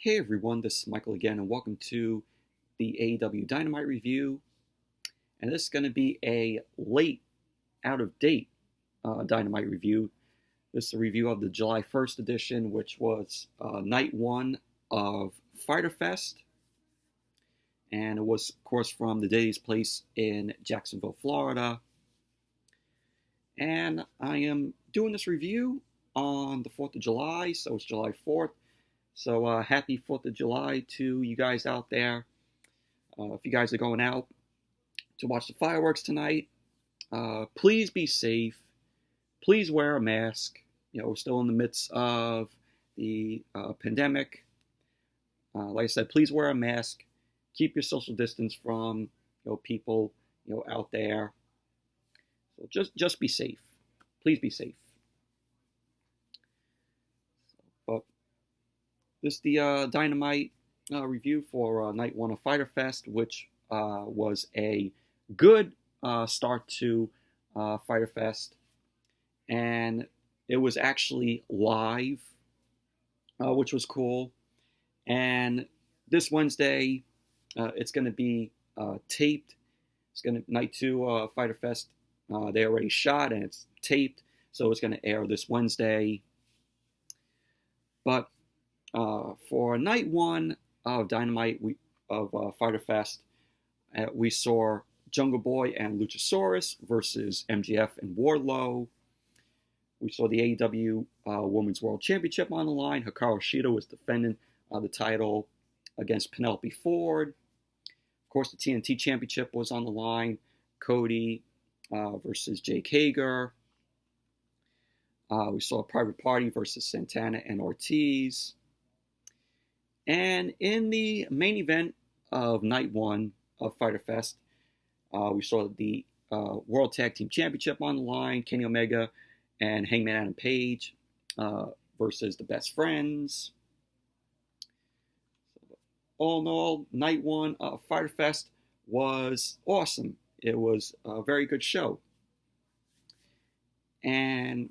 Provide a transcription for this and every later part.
Hey everyone, this is Michael again, and welcome to the AEW Dynamite review. And this is going to be a late, out-of-date Dynamite review. This is a review of the July 1st edition, which was night one of Fyter Fest. And it was, of course, from the day's place in Jacksonville, Florida. And I am doing this review on the 4th of July, so it's July 4th. So happy 4th of July to you guys out there. If you guys are going out to watch the fireworks tonight, please be safe. Please wear a mask. You know, we're still in the midst of the pandemic. Like I said, please wear a mask. Keep your social distance from people out there. So just be safe. Please be safe. But this is the Dynamite review for night one of Fyter Fest, which was a good start to Fyter Fest. And it was actually live, which was cool. And this Wednesday, it's going to be taped. It's going to night two of Fyter Fest. They already shot and it's taped, so it's going to air this Wednesday. But for night one of Dynamite of Fyter Fest, we saw Jungle Boy and Luchasaurus versus MJF and Warlow. We saw the AEW Women's World Championship on the line. Hikaru Shida was defending the title against Penelope Ford. Of course, the TNT Championship was on the line. Cody versus Hager. We saw Private Party versus Santana and Ortiz. And in the main event of night one of Fyter Fest, we saw the World Tag Team Championship on the line. Kenny Omega and Hangman Adam Page versus the Best Friends. All in all, night one of Fyter Fest was awesome. It was a very good show. And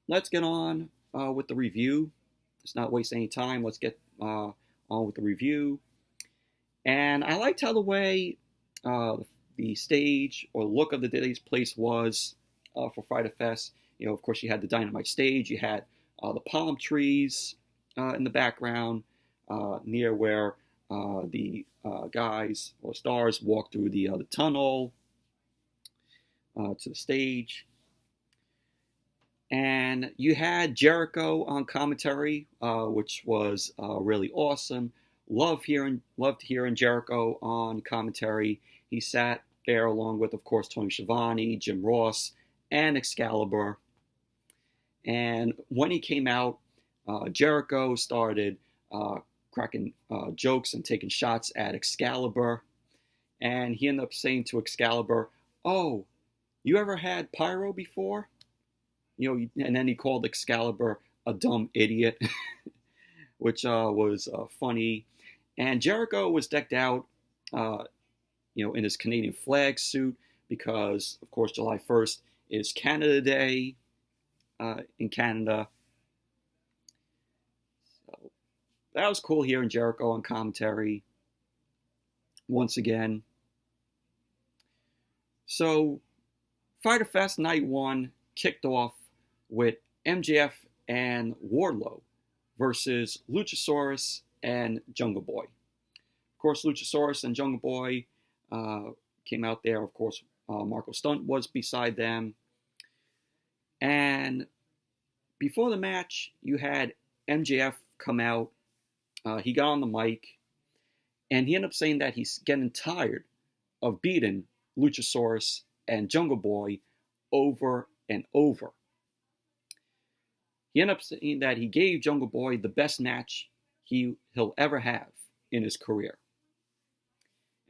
let's get on with the review. Let's not waste any time. Let's get on with the review. And I liked how the way the stage or look of the day's place was for Fyter Fest. You know, of course, you had the Dynamite stage. You had the palm trees in the background near where the guys or stars walk through the tunnel to the stage. And you had Jericho on commentary, which was really awesome. Loved hearing Jericho on commentary. He sat there along with, of course, Tony Schiavone, Jim Ross, and Excalibur. And when he came out, Jericho started cracking jokes and taking shots at Excalibur. And he ended up saying to Excalibur, "Oh, you ever had pyro before?" And then he called Excalibur a dumb idiot, which was funny. And Jericho was decked out, in his Canadian flag suit because, of course, July 1st is Canada Day in Canada. So that was cool hearing Jericho on commentary once again. So Fyter Fest Night 1 kicked off with MJF and Wardlow versus Luchasaurus and Jungle Boy. Of course, Luchasaurus and Jungle Boy came out there. Of course, Marco Stunt was beside them. And before the match, you had MJF come out. He got on the mic, and he ended up saying that he's getting tired of beating Luchasaurus and Jungle Boy over and over. He ended up saying that he gave Jungle Boy the best match he'll ever have in his career.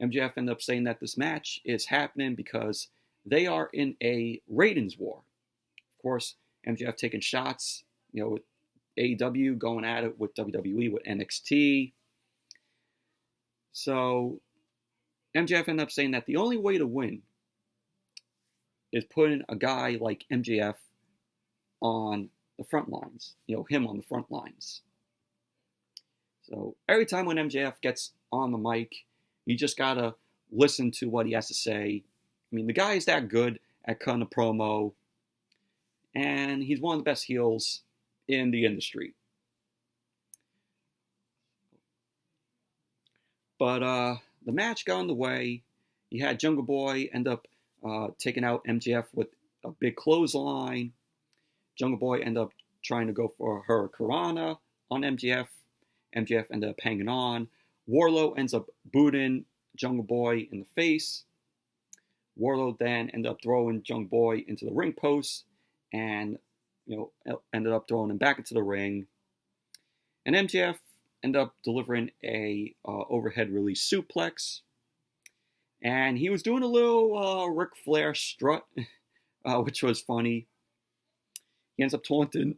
MJF ended up saying that this match is happening because they are in a ratings war. Of course, MJF taking shots, with AEW going at it with WWE, with NXT. So MJF ended up saying that the only way to win is putting a guy like MJF on the front lines, him on the front lines. So every time when MJF gets on the mic, you just gotta listen to what he has to say. I mean, the guy is that good at cutting a promo, and he's one of the best heels in the industry. But the match got in the way. You had Jungle Boy end up taking out MJF with a big clothesline. Jungle Boy ended up trying to go for her Karana on MJF. MJF ended up hanging on. Warlow ends up booting Jungle Boy in the face. Warlow then ended up throwing Jungle Boy into the ring post and ended up throwing him back into the ring. And MJF ended up delivering a overhead release suplex. And he was doing a little Ric Flair strut, which was funny. He ends up taunting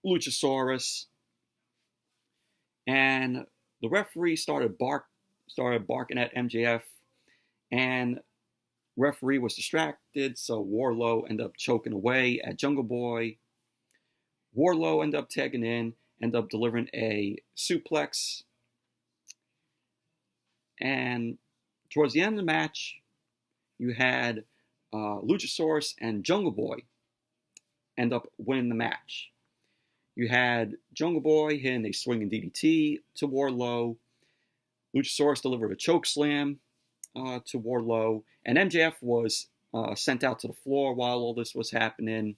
Luchasaurus. And the referee started barking at MJF. And referee was distracted, so Warlow ended up choking away at Jungle Boy. Warlow ended up tagging in, ended up delivering a suplex. And towards the end of the match, you had Luchasaurus and Jungle Boy end up winning the match. You had Jungle Boy hitting a swinging DDT to Warlow. Luchasaurus delivered a choke slam to Warlow. And MJF was sent out to the floor while all this was happening.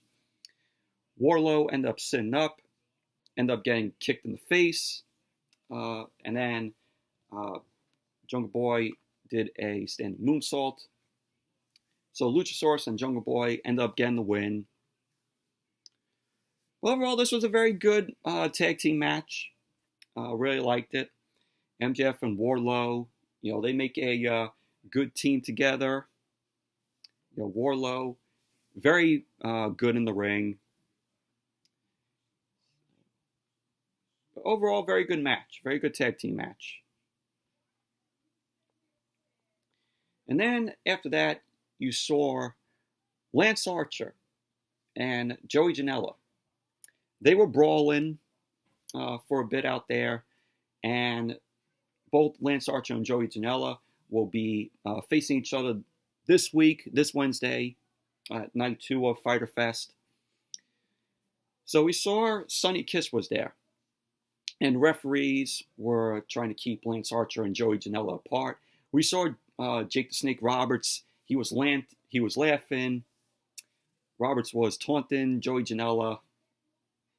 Warlow ended up sitting up, ended up getting kicked in the face. And then Jungle Boy did a standing moonsault. So Luchasaurus and Jungle Boy ended up getting the win. But overall, this was a very good tag team match. Really liked it. MJF and Warlow, they make a good team together. Warlow, very good in the ring. But overall, very good match. Very good tag team match. And then after that, you saw Lance Archer and Joey Janela. They were brawling for a bit out there, and both Lance Archer and Joey Janela will be facing each other this week, this Wednesday, night 2 of Fyter Fest. So we saw Sonny Kiss was there, and referees were trying to keep Lance Archer and Joey Janela apart. We saw Jake the Snake Roberts. He was laughing. Roberts was taunting Joey Janela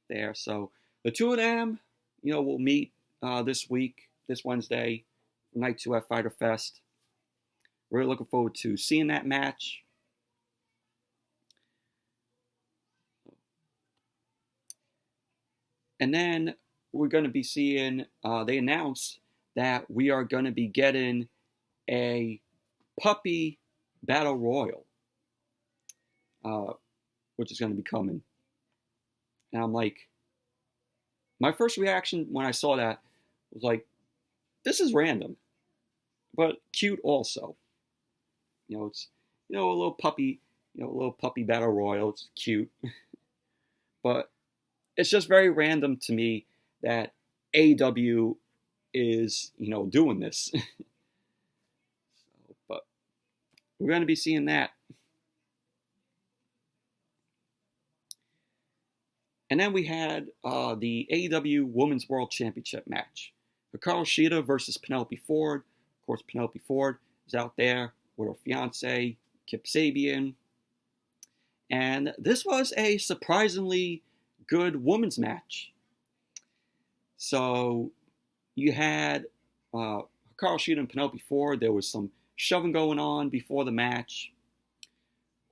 there. So the two of them, will meet this week, this Wednesday, night 2 at Fyter Fest. Really looking forward to seeing that match. And then we're going to be seeing, they announced that we are going to be getting a puppy battle royal, which is going to be coming. And I'm like, my first reaction when I saw that was like, this is random, but cute also. It's, a little puppy, battle royal. It's cute. But it's just very random to me that AEW is, doing this. But we're going to be seeing that. And then we had the AEW Women's World Championship match. Hikaru Shida versus Penelope Ford. Of course, Penelope Ford is out there with her fiance, Kip Sabian. And this was a surprisingly good women's match. So you had Hikaru Shida and Penelope Ford. There was some shoving going on before the match.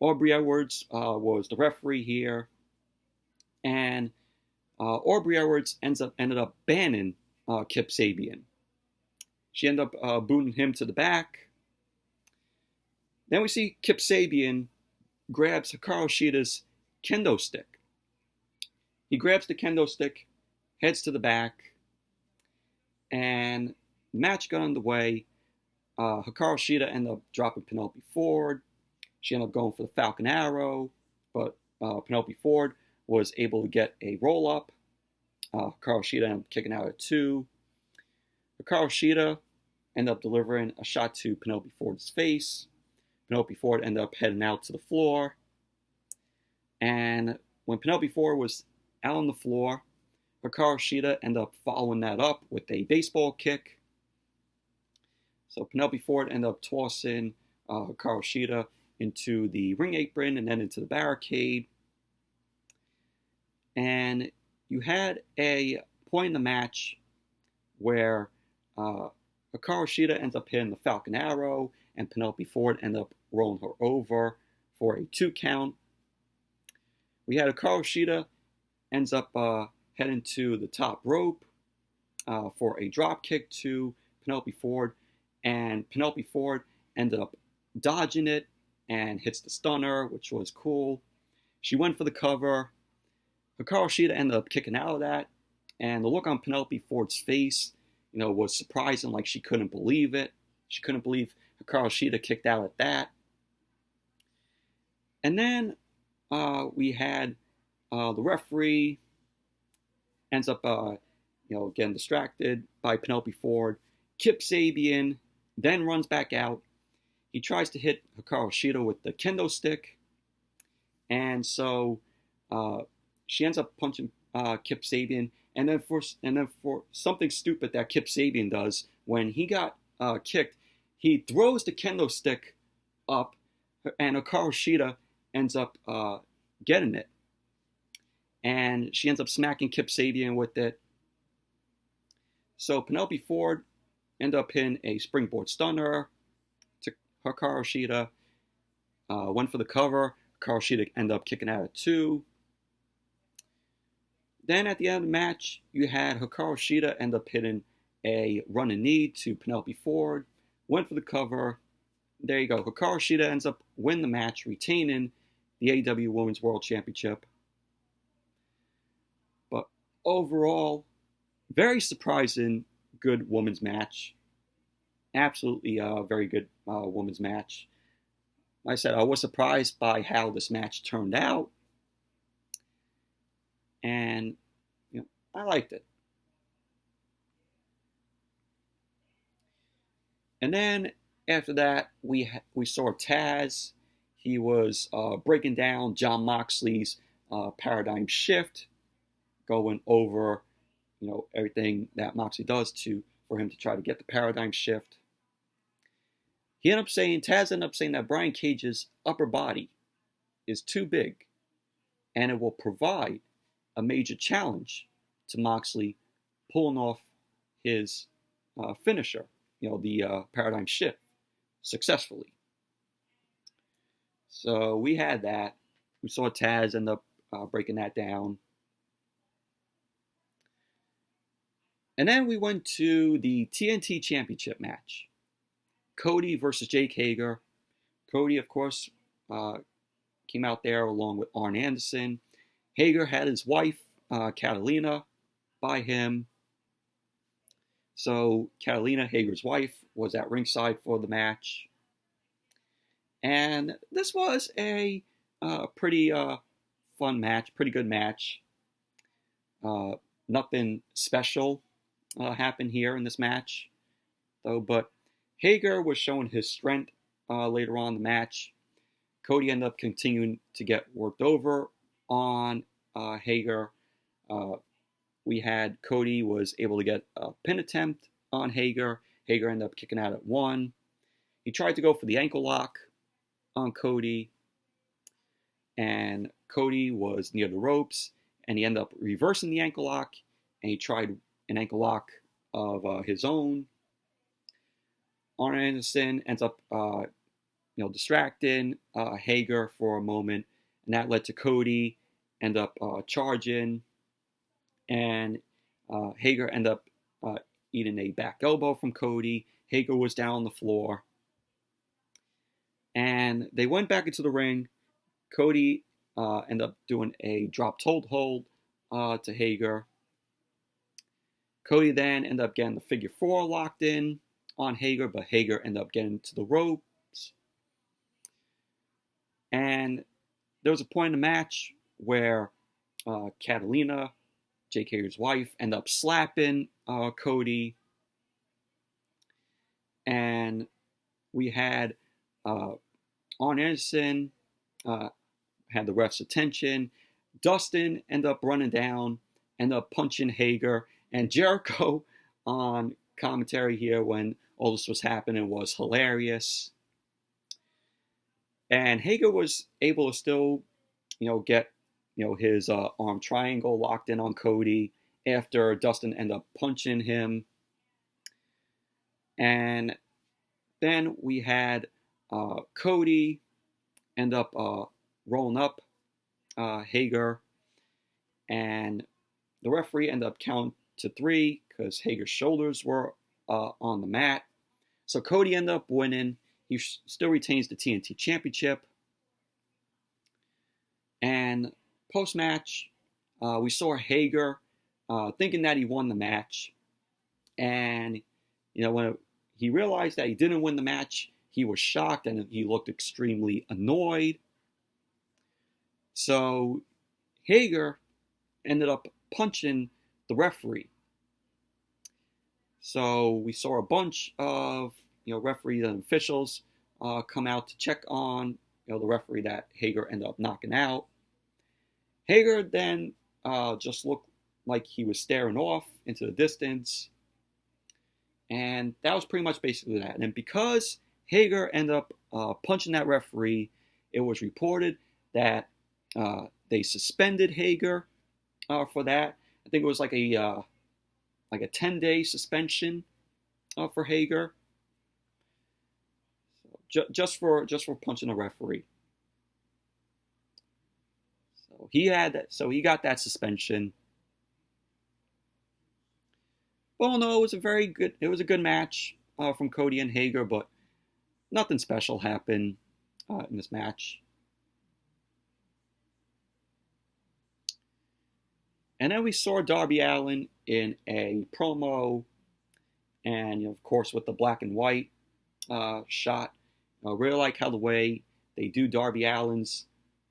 Aubrey Edwards was the referee here. And Aubrey Edwards ended up banning Kip Sabian. She ended up booting him to the back. Then we see Kip Sabian grabs Hikaru Shida's kendo stick. He grabs the kendo stick, heads to the back, and the match got underway. Hikaru Shida ended up dropping Penelope Ford. She ended up going for the Falcon Arrow, but Penelope Ford was able to get a roll-up. Hikaru Shida ended up kicking out at 2. Hikaru Shida ended up delivering a shot to Penelope Ford's face. Penelope Ford ended up heading out to the floor. And when Penelope Ford was out on the floor, Hikaru Shida ended up following that up with a baseball kick. So Penelope Ford ended up tossing Hikaru Shida into the ring apron and then into the barricade. And you had a point in the match where Hikaru Shida ends up hitting the Falcon Arrow, and Penelope Ford ends up rolling her over for a 2 count. We had Hikaru Shida ends up heading to the top rope for a drop kick to Penelope Ford, and Penelope Ford ended up dodging it and hits the stunner, which was cool. She went for the cover. Hikaru Shida ended up kicking out of that, and the look on Penelope Ford's face, was surprising. Like, she couldn't believe it. She couldn't believe Hikaru Shida kicked out at that. And then we had the referee ends up, getting distracted by Penelope Ford. Kip Sabian then runs back out. He tries to hit Hikaru Shida with the kendo stick, and so she ends up punching Kip Sabian. And then for something stupid that Kip Sabian does, when he got kicked, he throws the kendo stick up, and Hikaru Shida ends up getting it. And she ends up smacking Kip Sabian with it. So Penelope Ford ended up hitting a springboard stunner to Hikaru Shida. Went for the cover. Hikaru Shida ended up kicking out at 2. Then at the end of the match, you had Hikaru Shida end up hitting a running knee to Penelope Ford. Went for the cover. There you go. Hikaru Shida ends up winning the match, retaining the AEW Women's World Championship. But overall, very surprising, good women's match. Absolutely very good women's match. Like I said, I was surprised by how this match turned out. And, I liked it. And then after that, we saw Taz. He was breaking down Jon Moxley's paradigm shift, going over, everything that Moxley does for him to try to get the paradigm shift. Taz ended up saying that Brian Cage's upper body is too big, and it will provide a major challenge to Moxley pulling off his finisher, the paradigm shift, successfully. So we had that. We saw Taz end up breaking that down. And then we went to the TNT Championship match. Cody versus Jake Hager. Cody, of course, came out there along with Arn Anderson. Hager had his wife, Catalina, by him. So Catalina, Hager's wife, was at ringside for the match. And this was a pretty fun match, pretty good match. Nothing special happened here in this match, though. But Hager was showing his strength later on in the match. Cody ended up continuing to get worked over on Hager. We had Cody was able to get a pin attempt on Hager. Hager ended up kicking out at 1. He tried to go for the ankle lock on Cody, and Cody was near the ropes, and he ended up reversing the ankle lock, and he tried an ankle lock of his own. Arn Anderson ends up, distracting Hager for a moment, and that led to Cody end up charging, and Hager ended up eating a back elbow from Cody. Hager was down on the floor, and they went back into the ring. Cody ended up doing a drop toe hold to Hager. Cody then ended up getting the figure 4 locked in on Hager, but Hager ended up getting to the ropes. And there was a point in the match where Catalina, Jake Hager's wife, ended up slapping Cody. and we had Arn Anderson had the ref's attention. Dustin ended up running down, ended up punching Hager, and Jericho on commentary here when all this was happening was hilarious. And Hager was able to still, get, his arm triangle locked in on Cody after Dustin ended up punching him. And then we had Cody end up rolling up Hager, and the referee ended up counting to 3 because Hager's shoulders were on the mat. So Cody ended up winning. He still retains the TNT Championship. And post-match, we saw Hager thinking that he won the match. And, when he realized that he didn't win the match, he was shocked and he looked extremely annoyed. So Hager ended up punching the referee. So we saw a bunch of referees and officials come out to check on the referee that Hager ended up knocking out. Hager then just looked like he was staring off into the distance, and that was pretty much basically that. And because Hager ended up punching that referee, it was reported that they suspended Hager for that. I think it was like a 10-day suspension for Hager, just for punching a referee. So he had that. So he got that suspension. Well, no, it was a good match from Cody and Hager, but nothing special happened in this match. And then we saw Darby Allin in a promo, and of course with the black and white shot. I really like how the way they do Darby Allin's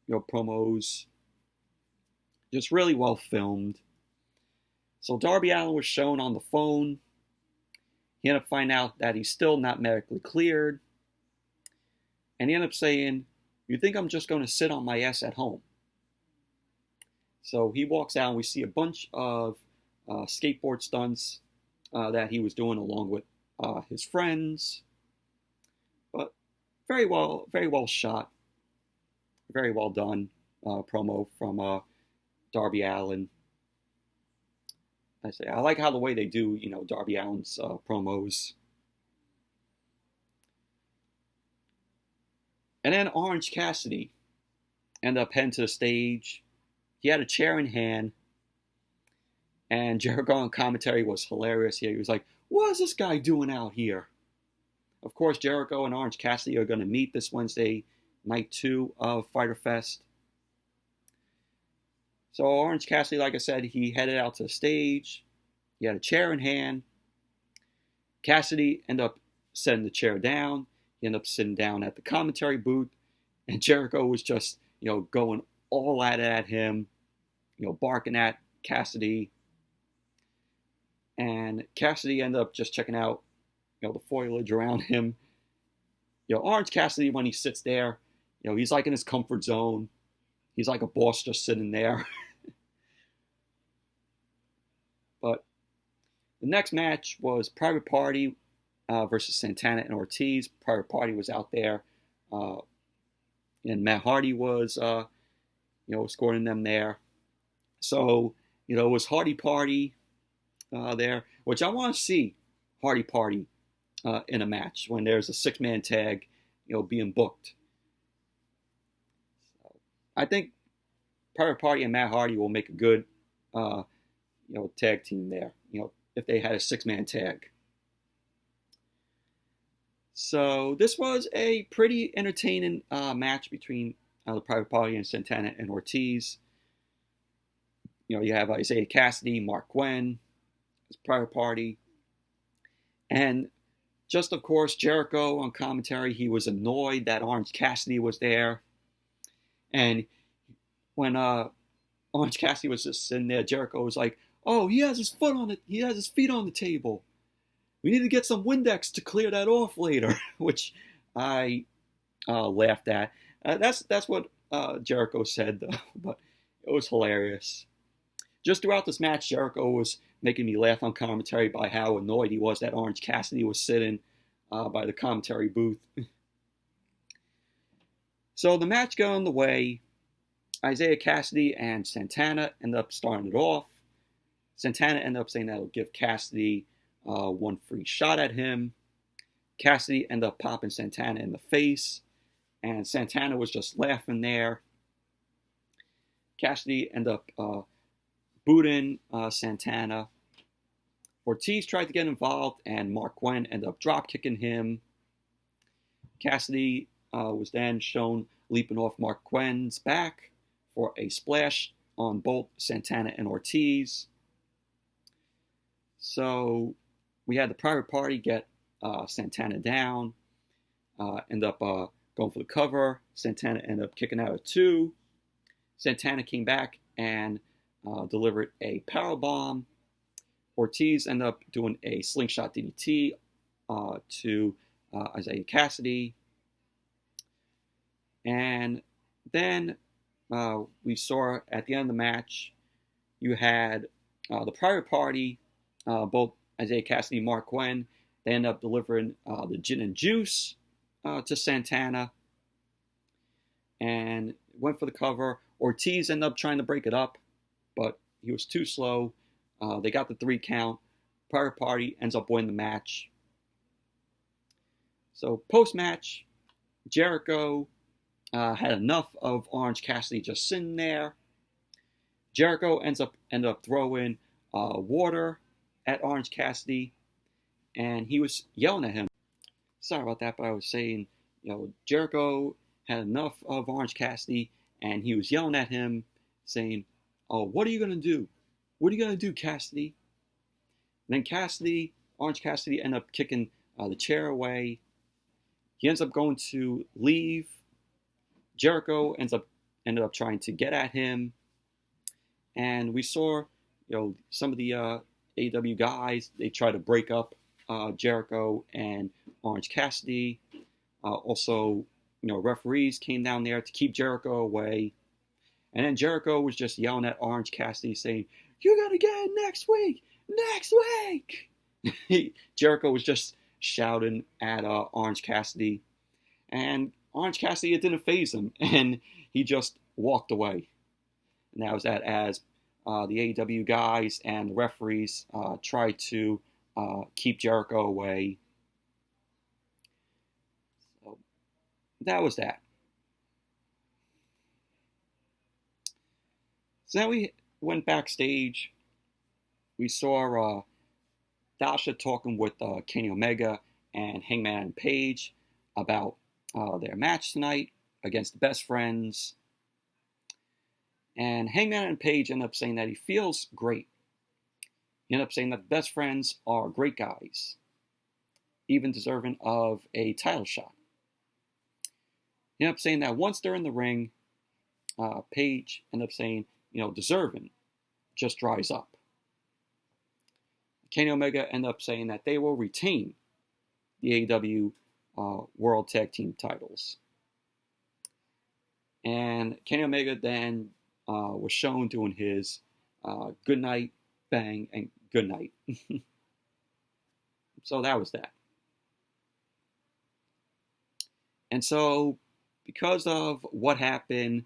promos, just really well filmed. So Darby Allin was shown on the phone. He ended up finding out that he's still not medically cleared, and he ended up saying, "You think I'm just going to sit on my ass at home?" So he walks out and we see a bunch of skateboard stunts that he was doing along with his friends. But very well shot, very well done promo from Darby Allin. I like how the way they do, Darby Allin's promos. And then Orange Cassidy ended up heading to the stage. He had a chair in hand, and Jericho on commentary was hilarious here. He was like, "What is this guy doing out here?" Of course, Jericho and Orange Cassidy are going to meet this Wednesday, night 2 of Fyter Fest. So Orange Cassidy, like I said, he headed out to the stage. He had a chair in hand. Cassidy ended up setting the chair down. He ended up sitting down at the commentary booth, and Jericho was just, going all at him, barking at Cassidy. And Cassidy ended up just checking out, the foliage around him. Orange Cassidy, when he sits there, he's like in his comfort zone. He's like a boss just sitting there. But the next match was Private Party versus Santana and Ortiz. Private Party was out there, and Matt Hardy was, escorting them there. So, it was Hardy Party there, which I want to see Hardy Party in a match when there's a 6-man tag, being booked. So I think Private Party and Matt Hardy will make a good, tag team there, if they had a 6-man tag. So this was a pretty entertaining match between the Private Party and Santana and Ortiz. You have Isaiah Cassidy, Mark Quinn, his Private Party. And just, of course, Jericho on commentary, he was annoyed that Orange Cassidy was there. And when Orange Cassidy was just sitting there, Jericho was like, "Oh, he has his feet on the table." we need to get some Windex to clear that off later, which I laughed at. That's what Jericho said, though, but it was hilarious. Just throughout this match, Jericho was making me laugh on commentary by how annoyed he was that Orange Cassidy was sitting by the commentary booth. So the match got on the way. Isaiah Cassidy and Santana ended up starting it off. Santana ended up saying that he'll give Cassidy one free shot at him. Cassidy ended up popping Santana in the face, and Santana was just laughing there. Cassidy ended up booting Santana. Ortiz tried to get involved, and Mark Quinn ended up drop kicking him. Cassidy was then shown leaping off Mark Quinn's back for a splash on both Santana and Ortiz. So we had the private party get Santana down, end up going for the cover. Santana ended up kicking out of 2. Santana came back and delivered a powerbomb. Ortiz ended up doing a slingshot DDT to Isaiah Cassidy. And then we saw at the end of the match, you had the private party, both Isaiah Cassidy and Mark Quinn. They ended up delivering the gin and juice to Santana and went for the cover. Ortiz ended up trying to break it up, but he was too slow. They got the 3 count. Private party ends up winning the match. So post-match, Jericho had enough of Orange Cassidy just sitting there. Jericho ended up throwing water at Orange Cassidy, and he was yelling at him. Sorry about that, but I was saying, Jericho had enough of Orange Cassidy, and he was yelling at him, saying, "Oh, what are you gonna do? What are you gonna do, Cassidy?" And then Orange Cassidy, ended up kicking the chair away. He ends up going to leave. Jericho ended up trying to get at him, and we saw, some of the AEW guys. They tried to break up Jericho and Orange Cassidy. Also, referees came down there to keep Jericho away, and then Jericho was just yelling at Orange Cassidy, saying, "You're gonna get it next week, next week." Jericho was just shouting at Orange Cassidy, and Orange Cassidy, it didn't faze him, and he just walked away. And that was that as the AEW guys and the referees tried to keep Jericho away. So that was that. So then we went backstage. We saw Dasha talking with Kenny Omega and Hangman Page about their match tonight against the Best Friends. And Hangman and Page end up saying that he feels great. He ended up saying that the Best Friends are great guys, even deserving of a title shot. He ended up saying that once they're in the ring, Page ended up saying, deserving just dries up. Kenny Omega ended up saying that they will retain the AEW World Tag Team titles. And Kenny Omega then was shown doing his good night, bang, and good night. So that was that. And so, because of what happened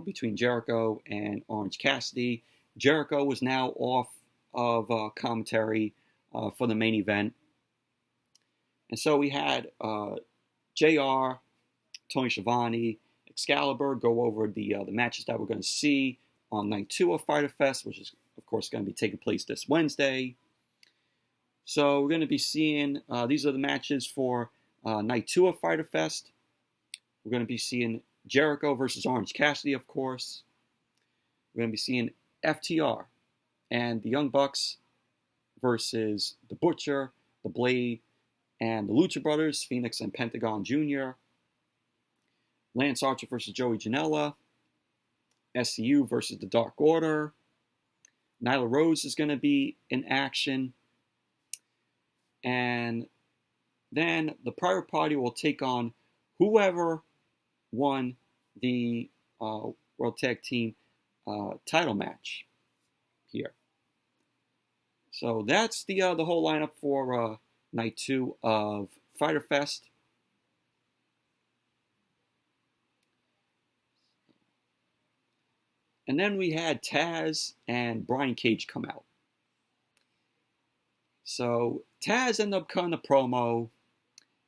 between Jericho and Orange Cassidy, Jericho was now off of commentary for the main event. And so we had JR, Tony Schiavone, Excalibur go over the matches that we're going to see on night 2 of Fyter Fest, which is, of course, going to be taking place this Wednesday. So we're going to be seeing, these are the matches for night 2 of Fyter Fest. We're going to be seeing Jericho versus Orange Cassidy, of course. We're going to be seeing FTR and the Young Bucks versus the Butcher, the Blade, and the Lucha Brothers, Phoenix and Pentagon Jr., Lance Archer versus Joey Janela, SCU versus the Dark Order, Nyla Rose is going to be in action, and And then the private party will take on whoever won the World Tag Team title match here. So that's the whole lineup for night 2 of Fyter Fest. And then we had Taz and Brian Cage come out. So Taz ended up cutting a promo,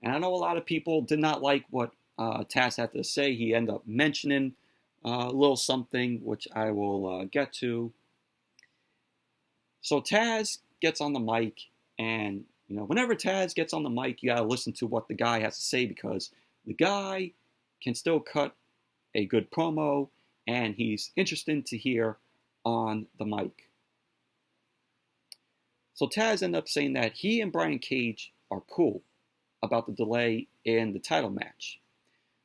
and I know a lot of people did not like what Taz had to say. He ended up mentioning a little something, which I will get to. So Taz gets on the mic, and whenever Taz gets on the mic, you gotta listen to what the guy has to say, because the guy can still cut a good promo, and he's interesting to hear on the mic. So Taz ended up saying that he and Brian Cage are cool about the delay in the title match.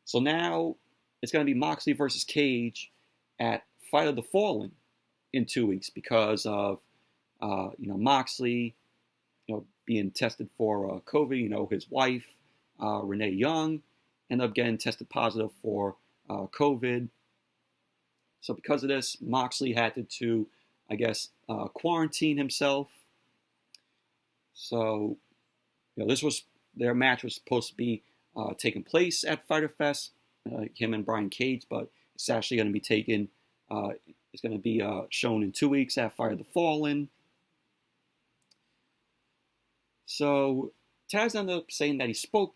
So now it's going to be Moxley versus Cage at Fight of the Fallen in 2 weeks because of Moxley being tested for COVID. His wife Renee Young ended up getting tested positive for COVID. So because of this, Moxley had to quarantine himself. So their match was supposed to be taking place at Fyter Fest, him and Brian Cage, but it's actually going to be it's going to be shown in 2 weeks at Fight of the Fallen. So Taz ended up saying that he spoke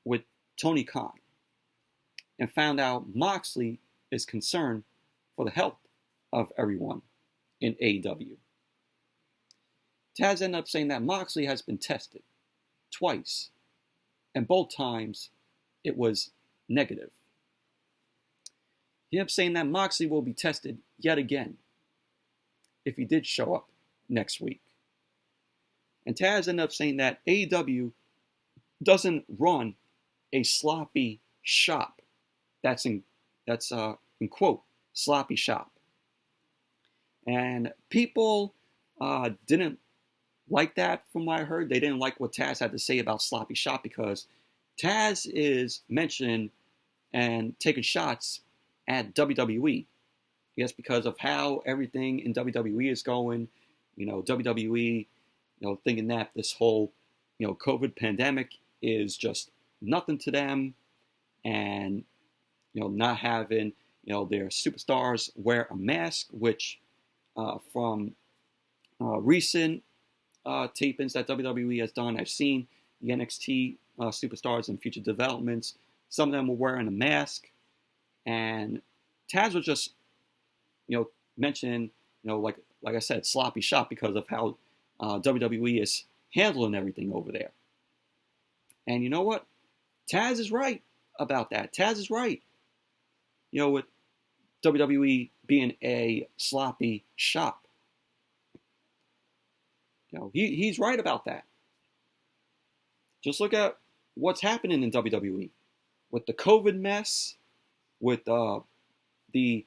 with Tony Khan and found out Moxley is concerned for the health of everyone in AEW. Taz ended up saying that Moxley has been tested twice, and both times it was negative. He ended up saying that Moxley will be tested yet again if he did show up next week. And Taz ended up saying that AEW doesn't run a sloppy shop. That's in quote, sloppy shop. And people didn't like that from what I heard. They didn't like what Taz had to say about sloppy shop, because Taz is mentioning and taking shots at WWE. Yes, because of how everything in WWE is going. WWE, thinking that this whole, COVID pandemic is just nothing to them, and, not having, their superstars wear a mask, which from recent tapings that WWE has done, I've seen the NXT superstars and future developments. Some of them were wearing a mask, and Taz was just, mentioning, like I said, sloppy shop because of how WWE is handling everything over there. And you know what? Taz is right about that. Taz is right. With WWE being a sloppy shop. He's right about that. Just look at what's happening in WWE with the COVID mess, with the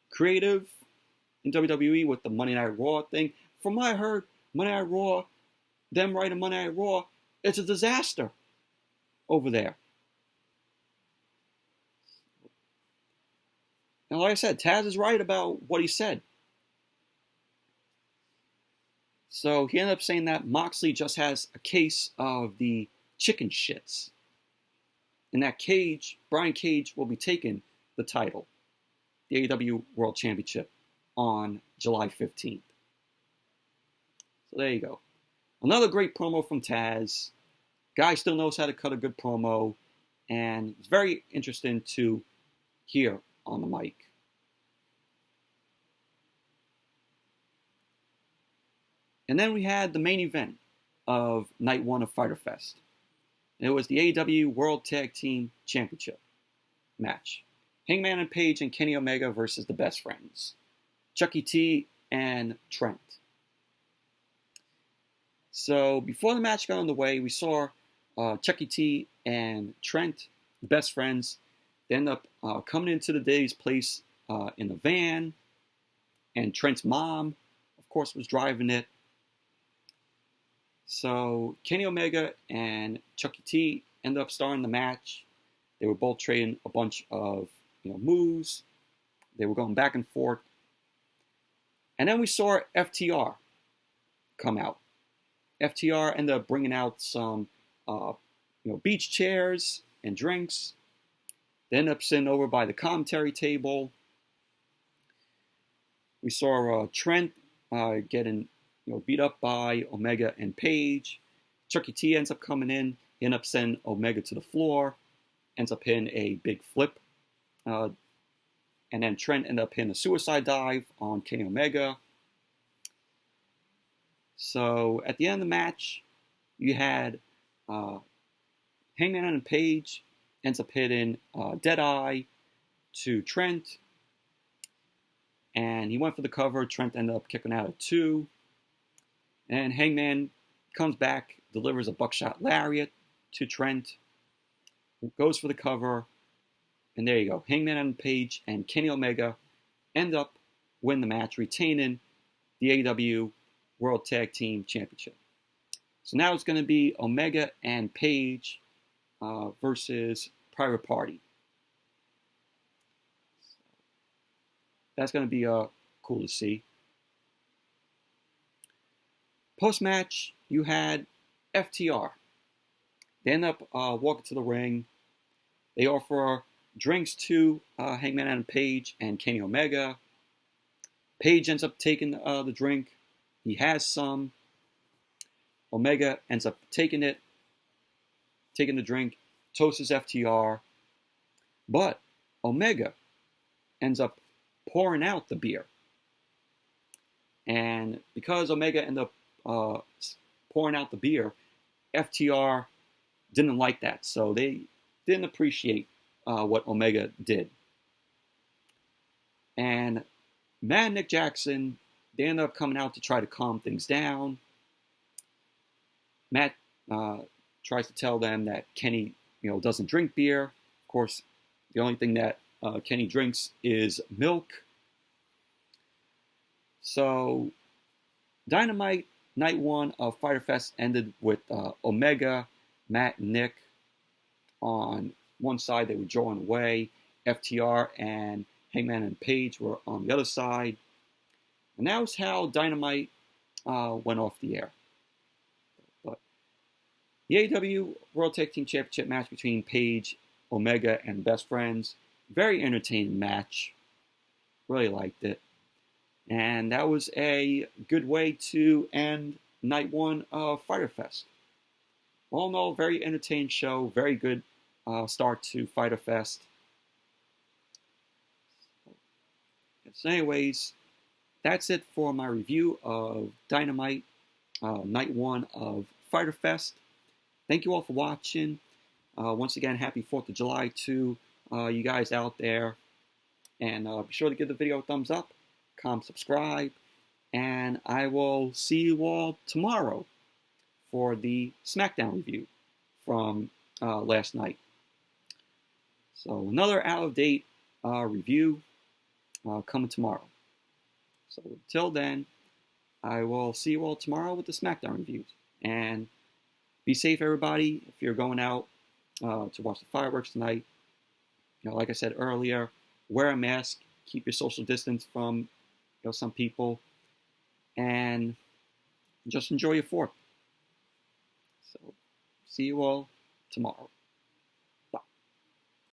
creative in WWE with the Monday Night Raw thing. From what I heard, Monday Night Raw, them writing Monday Night Raw, it's a disaster over there. And like I said, Taz is right about what he said. So he ended up saying that Moxley just has a case of the chicken shits. In that Brian Cage will be taking the title, the AEW World Championship, on July 15th. So there you go. Another great promo from Taz. Guy still knows how to cut a good promo, and it's very interesting to hear on the mic. And then we had the main event of night 1 of Fyter Fest. It was the AEW World Tag Team Championship match. Hangman and Page and Kenny Omega versus the Best Friends, Chucky T and Trent. So before the match got underway, we saw Chucky T and Trent, the Best Friends. They end up coming into the Day's place in a van, and Trent's mom, of course, was driving it. So Kenny Omega and Chucky T ended up starting the match. They were both trading a bunch of moves. They were going back and forth. And then we saw FTR come out. FTR ended up bringing out some beach chairs and drinks. They ended up sitting over by the commentary table. We saw Trent getting beat up by Omega and Page. Chucky T ends up coming in. He ends up sending Omega to the floor. Ends up hitting a big flip. And then Trent ended up hitting a suicide dive on Kenny Omega. So at the end of the match, you had Hangman and Page ends up hitting Deadeye to Trent. And he went for the cover. Trent ended up kicking out at 2. And Hangman comes back, delivers a buckshot lariat to Trent, goes for the cover, and there you go. Hangman and Page and Kenny Omega end up winning the match, retaining the AEW World Tag Team Championship. So now it's going to be Omega and Page versus Private Party. That's going to be cool to see. Post-match, you had FTR. They end up walking to the ring. They offer drinks to Hangman Adam Page and Kenny Omega. Page ends up taking the drink. He has some. Omega ends up taking the drink, toasts FTR. But Omega ends up pouring out the beer. And because Omega ended up pouring out the beer, FTR didn't like that. So they didn't appreciate what Omega did. And Matt and Nick Jackson, they ended up coming out to try to calm things down. Matt tries to tell them that Kenny, doesn't drink beer. Of course, the only thing that Kenny drinks is milk. So, Dynamite Night 1 of Fyter Fest ended with Omega, Matt, and Nick on one side. They were drawing away. FTR and Hangman and Page were on the other side. And that was how Dynamite went off the air. But the AEW World Tag Team Championship match between Page, Omega, and Best Friends. Very entertaining match. Really liked it. And that was a good way to end Night 1 of Fyter Fest. All in all, very entertaining show. Very good start to Fyter Fest. So anyways, that's it for my review of Dynamite Night 1 of Fyter Fest. Thank you all for watching. Once again, happy 4th of July to you guys out there. And be sure to give the video a thumbs up, comment, subscribe, and I will see you all tomorrow for the SmackDown review from last night. So another out-of-date review coming tomorrow. So until then, I will see you all tomorrow with the SmackDown reviews. And be safe, everybody. If you're going out to watch the fireworks tonight, like I said earlier, wear a mask, keep your social distance from some people, and just enjoy your 4th. So see you all tomorrow.